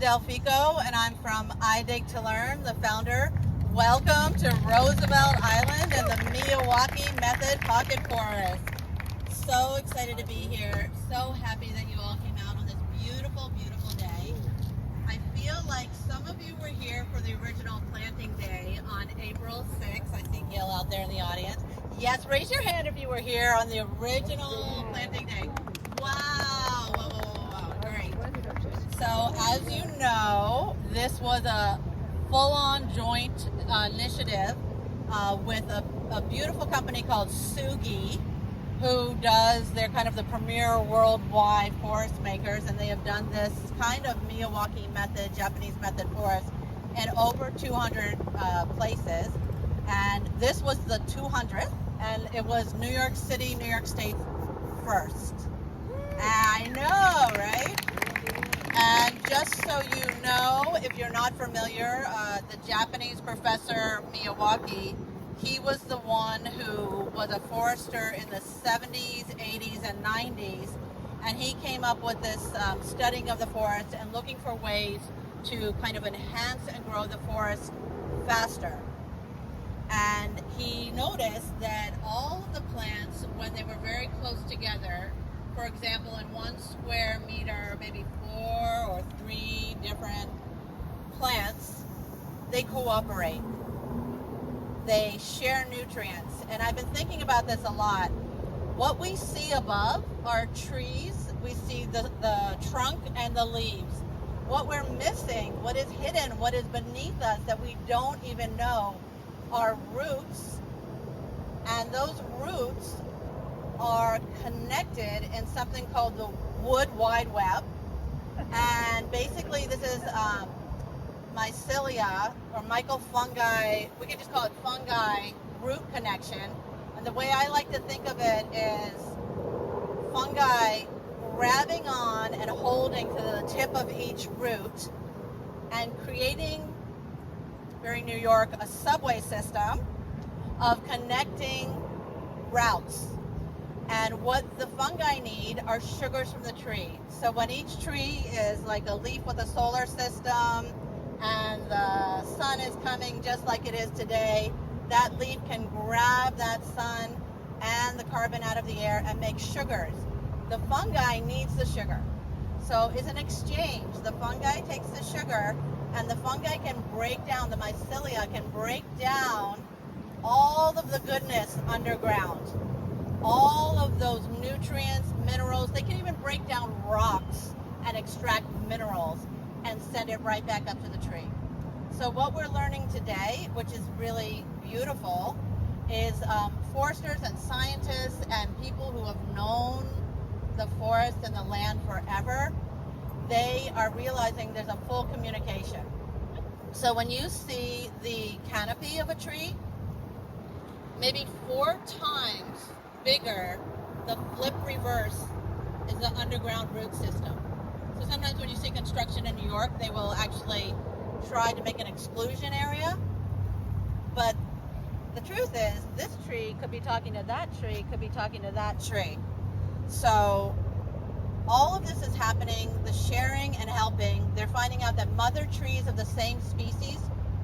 Delfico, and I'm from I Dig to Learn, the founder. Welcome to Roosevelt Island and the Miyawaki Method Pocket Forest. So excited to be here. So happy that you all came out on this beautiful, beautiful day. I feel like some of you were here for the original planting day on April 6th. I see Gil out there in the audience. Yes, raise your hand if you were here on the original planting day. Wow. Whoa. Great. So as you know, this was a full-on joint initiative with a beautiful company called Sugi, who they're kind of the premier worldwide forest makers, and they have done this kind of Miyawaki method, Japanese method forest in over 200 places. And this was the 200th, and it was New York City, New York State first. I know, right? And just so you know, if you're not familiar, the Japanese professor Miyawaki, he was the one who was a forester in the 70s, 80s, and 90s, and he came up with this studying of the forest and looking for ways to kind of enhance and grow the forest faster. And he noticed that all of the plants, when they were very close together, for example, in 1 square meter, maybe 4 or 3 different plants, they cooperate. They share nutrients. And I've been thinking about this a lot. What we see above are trees. We see the trunk and the leaves. What we're missing, what is hidden, what is beneath us that we don't even know, are roots. And those roots are connected in something called the wood wide web. And basically this is mycelia or mycofungi, we can just call it fungi root connection. And the way I like to think of it is fungi grabbing on and holding to the tip of each root and creating, very New York, a subway system of connecting routes. And what the fungi need are sugars from the tree. So when each tree is like a leaf with a solar system and the sun is coming just like it is today, that leaf can grab that sun and the carbon out of the air and make sugars. The fungi needs the sugar. So it's an exchange. The fungi takes the sugar and the fungi can break down, the mycelia can break down all of the goodness underground. All of those nutrients, minerals, they can even break down rocks and extract minerals and send it right back up to the tree. So what we're learning today, which is really beautiful, is foresters and scientists and people who have known the forest and the land forever, they are realizing there's a full communication. So when you see the canopy of a tree, maybe 4 times bigger, the flip reverse is the underground root system. So sometimes when you see construction in New York, they will actually try to make an exclusion area. But the truth is, this tree could be talking to that tree, could be talking to that tree. So all of this is happening, the sharing and helping. They're finding out that mother trees of the same species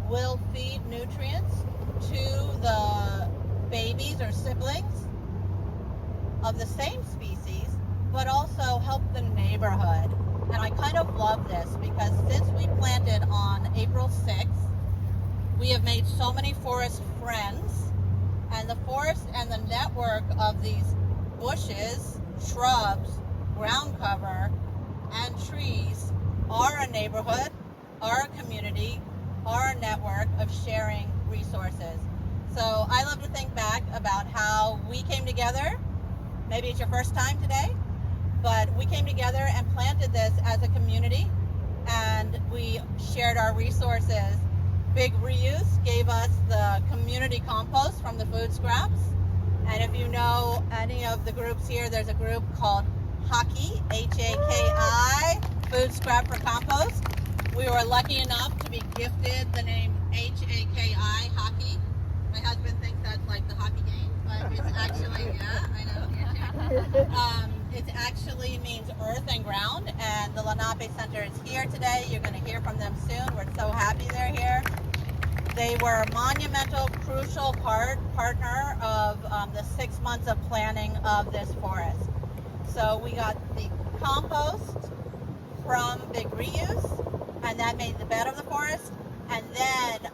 will feed nutrients to the babies or siblings of the same species, but also help the neighborhood. And I kind of love this because since we planted on April 6th, we have made so many forest friends, and the forest and the network of these bushes, shrubs, ground cover, and trees are a neighborhood, are a community, are a network of sharing resources. So I love to think back about how we came together. Maybe it's your first time today, but we came together and planted this as a community, and we shared our resources. Big Reuse gave us the community compost from the food scraps. And if you know any of the groups here, there's a group called Haki, H-A-K-I, Food Scrap for Compost. We were lucky enough to be gifted the name H-A-K-I, Haki. My husband thinks that's like the hockey game, but it's actually, yeah, I know. It actually means earth and ground, and the Lenape Center is here today. You're going to hear from them soon. We're so happy they're here. They were a monumental, crucial partner of the 6 months of planning of this forest. So we got the compost from Big Reuse, and that made the bed of the forest. And then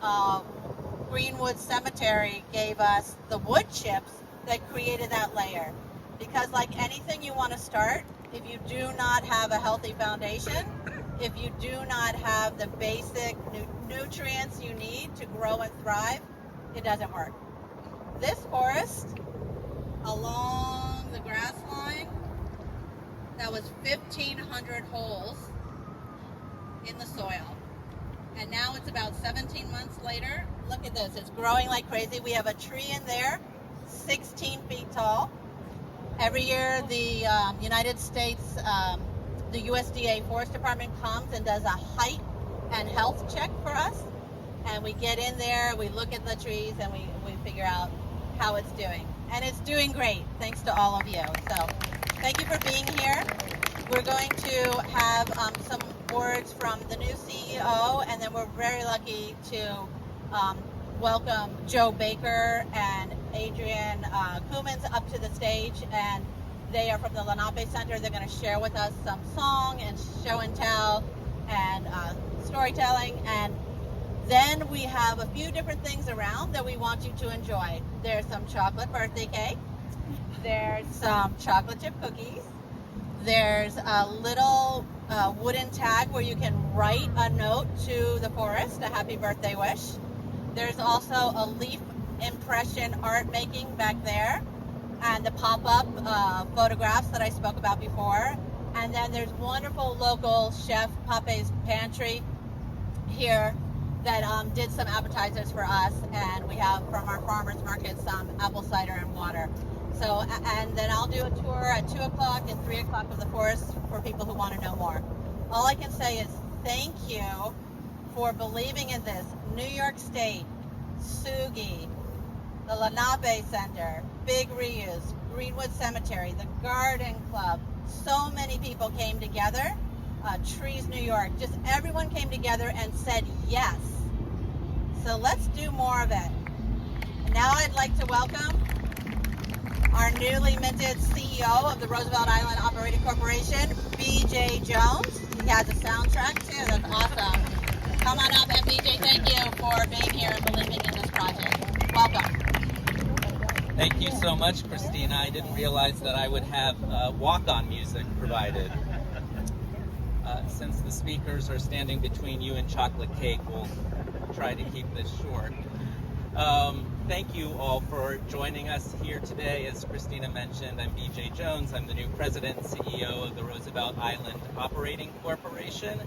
Greenwood Cemetery gave us the wood chips that created that layer. Because like anything you want to start, if you do not have a healthy foundation, if you do not have the basic nutrients you need to grow and thrive, it doesn't work. This forest, along the grass line, that was 1,500 holes in the soil. And now it's about 17 months later. Look at this, it's growing like crazy. We have a tree in there, 16 feet tall. Every year the United States, the USDA Forest Department comes and does a height and health check for us. And we get in there, we look at the trees, and we figure out how it's doing. And it's doing great, thanks to all of you. So thank you for being here. We're going to have some words from the new CEO, and then we're very lucky to welcome Joe Baker and Adrian Kumans up to the stage, and they are from the Lenape Center. They're going to share with us some song and show and tell and storytelling, and then we have a few different things around that we want you to enjoy. There's some chocolate birthday cake, there's some chocolate chip cookies, there's a little wooden tag where you can write a note to the forest, a happy birthday wish. There's also a leaf impression art making back there, and the pop-up photographs that I spoke about before. And then there's wonderful local chef Pape's Pantry here that did some appetizers for us, and we have from our farmers market some apple cider and water. So, and then I'll do a tour at 2 o'clock and 3 o'clock of the forest for people who want to know more. All I can say is thank you for believing in this. New York State, Sugi, the Lenape Center, Big Reuse, Greenwood Cemetery, the Garden Club. So many people came together. Trees New York, just everyone came together and said yes. So let's do more of it. And now I'd like to welcome our newly minted CEO of the Roosevelt Island Operating Corporation, BJ Jones. He has a soundtrack too, that's awesome. Come on up, and BJ, thank you for being here and believing in this project. Welcome. Thank you so much, Christina. I didn't realize that I would have walk-on music provided. Since the speakers are standing between you and chocolate cake, we'll try to keep this short. Thank you all for joining us here today. As Christina mentioned, I'm BJ Jones. I'm the new president and CEO of the Roosevelt Island Operating Corporation.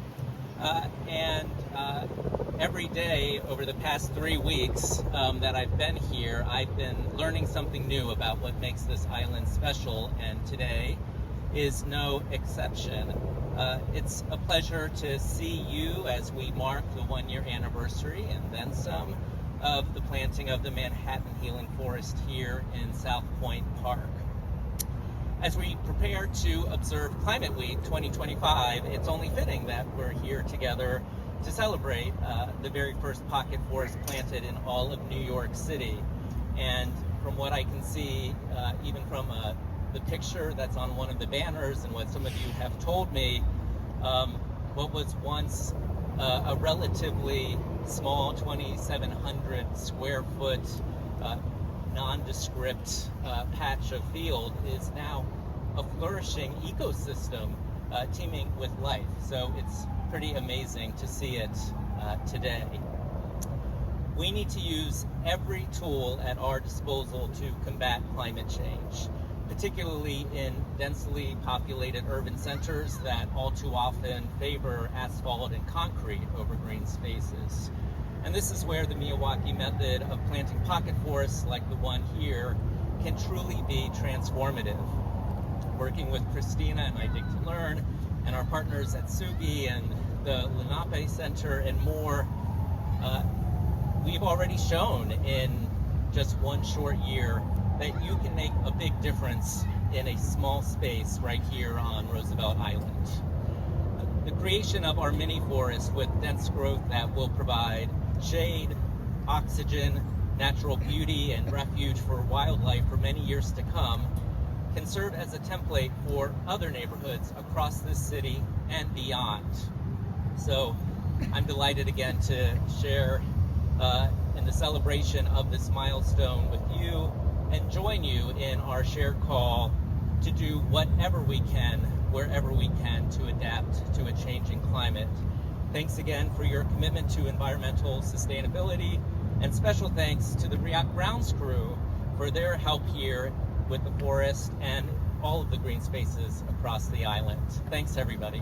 Every day over the past 3 weeks that I've been here, I've been learning something new about what makes this island special, and today is no exception. It's a pleasure to see you as we mark the 1-year anniversary and then some of the planting of the Manhattan Healing Forest here in Southpoint Park. As we prepare to observe Climate Week 2025, it's only fitting that we're here together to celebrate the very first pocket forest planted in all of New York City. And from what I can see, even from the picture that's on one of the banners and what some of you have told me, what was once a relatively small 2,700 square foot nondescript patch of field is now a flourishing ecosystem teeming with life. So it's pretty amazing to see it today. We need to use every tool at our disposal to combat climate change, particularly in densely populated urban centers that all too often favor asphalt and concrete over green spaces. And this is where the Miyawaki method of planting pocket forests like the one here can truly be transformative. Working with Christina and I Dig to Learn and our partners at Sugi and the Lenape Center and more, we've already shown in just one short year that you can make a big difference in a small space right here on Roosevelt Island. The creation of our mini forest with dense growth that will provide shade, oxygen, natural beauty, and refuge for wildlife for many years to come can serve as a template for other neighborhoods across this city and beyond. So I'm delighted again to share in the celebration of this milestone with you and join you in our shared call to do whatever we can, wherever we can, to adapt to a changing climate. Thanks again for your commitment to environmental sustainability, and special thanks to the RIOC grounds crew for their help here with the forest and all of the green spaces across the island. Thanks, everybody.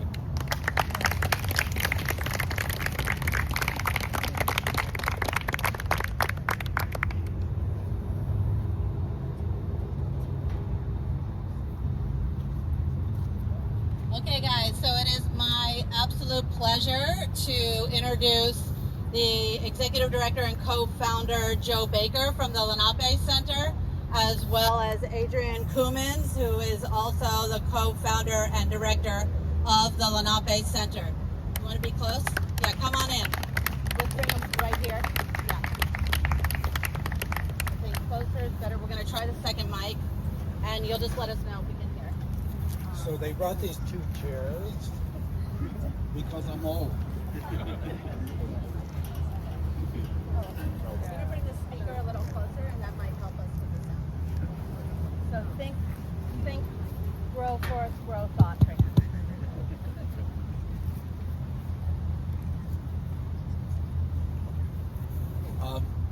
Okay guys, so it is my absolute pleasure to introduce the Executive Director and Co-Founder Joe Baker from the Lenape Center, as well as Adrian Coumans, who is also the Co-Founder and Director of the Lenape Center. You want to be close? Yeah, come on in. Let's bring them right here. Yeah. I think closer is better. We're going to try the second mic, and you'll just let us know if we can hear. So they brought these 2 chairs because I'm old. I'm going to bring the speaker a little closer, and that might help us with the sound. So think, grow force, grow thought right now.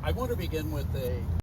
I want to begin with a